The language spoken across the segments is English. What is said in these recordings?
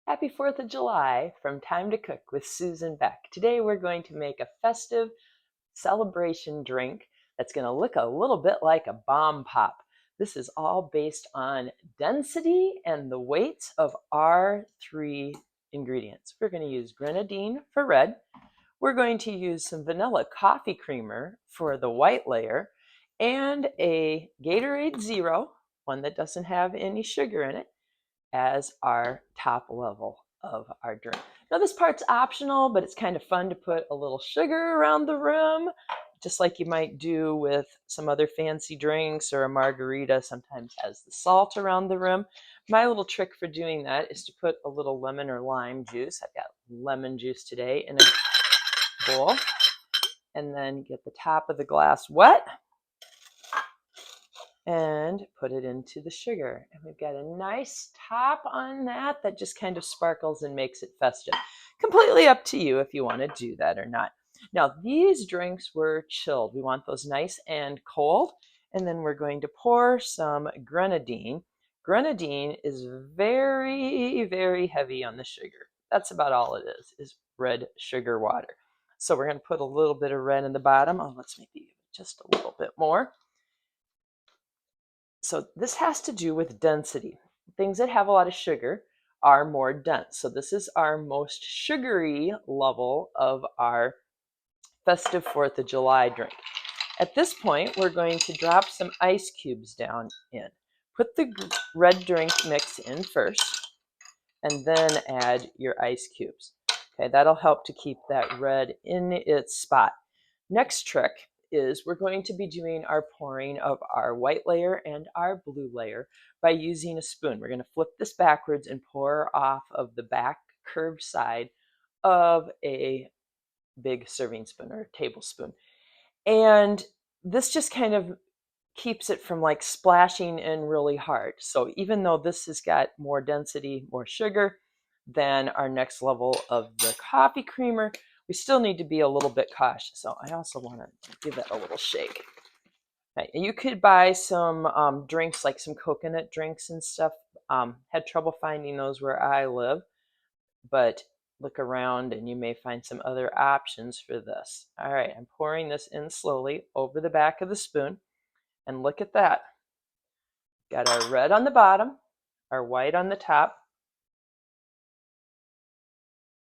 Happy 4th of July from Time to Cook with Susan Beck. Today we're going to make a festive celebration drink that's going to look a little bit like a bomb pop. This is all based on density and the weights of our three ingredients. We're going to use grenadine for red. We're going to use some vanilla coffee creamer for the white layer and a Gatorade Zero, one that doesn't have any sugar in it, as our top level of our drink. Now this part's optional, but it's kind of fun to put a little sugar around the rim, just like you might do with some other fancy drinks, or a margarita sometimes has the salt around the rim. My little trick for doing that is to put a little lemon or lime juice. I've got lemon juice today in a bowl, and then get the top of the glass wet and put it into the sugar. And we've got a nice top on that that just kind of sparkles and makes it festive. Completely up to you if you want to do that or not. Now, these drinks were chilled. We want those nice and cold. And then we're going to pour some grenadine. Grenadine is very, very heavy on the sugar. That's about all it is red sugar water. So we're going to put a little bit of red in the bottom. Oh, let's maybe just a little bit more. So this has to do with density. Things that have a lot of sugar are more dense. So this is our most sugary level of our festive 4th of July drink. At this point, we're going to drop some ice cubes down in. Put the red drink mix in first, and then add your ice cubes. Okay, that'll help to keep that red in its spot. Next trick is we're going to be doing our pouring of our white layer and our blue layer by using a spoon. We're going to flip this backwards and pour off of the back curved side of a big serving spoon or a tablespoon. And this just kind of keeps it from like splashing in really hard. So even though this has got more density, more sugar than our next level of the coffee creamer, we still need to be a little bit cautious. So I also want to give that a little shake. Okay, you could buy some drinks, like some coconut drinks and stuff. Had trouble finding those where I live, but look around and you may find some other options for this. All right, I'm pouring this in slowly over the back of the spoon, and look at that. Got our red on the bottom, our white on the top.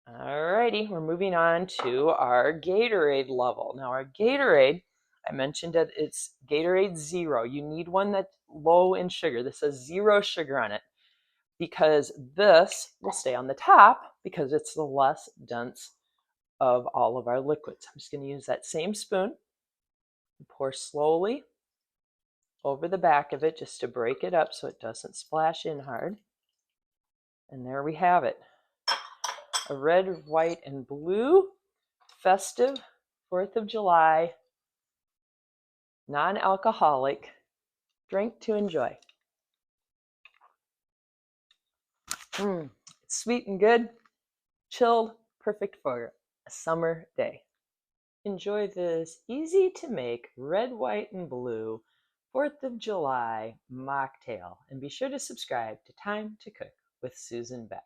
Alrighty, we're moving on to our Gatorade level. Now our Gatorade, I mentioned that it's Gatorade Zero. You need one that's low in sugar. This has 0 sugar on it, because this will stay on the top because it's the less dense of all of our liquids. I'm just going to use that same spoon and pour slowly over the back of it just to break it up so it doesn't splash in hard. And there we have it. A red, white, and blue festive 4th of July non-alcoholic drink to enjoy. It's sweet and good, chilled, perfect for a summer day. Enjoy this easy to make red, white, and blue 4th of July mocktail, and be sure to subscribe to Time to Cook with Susan Beck.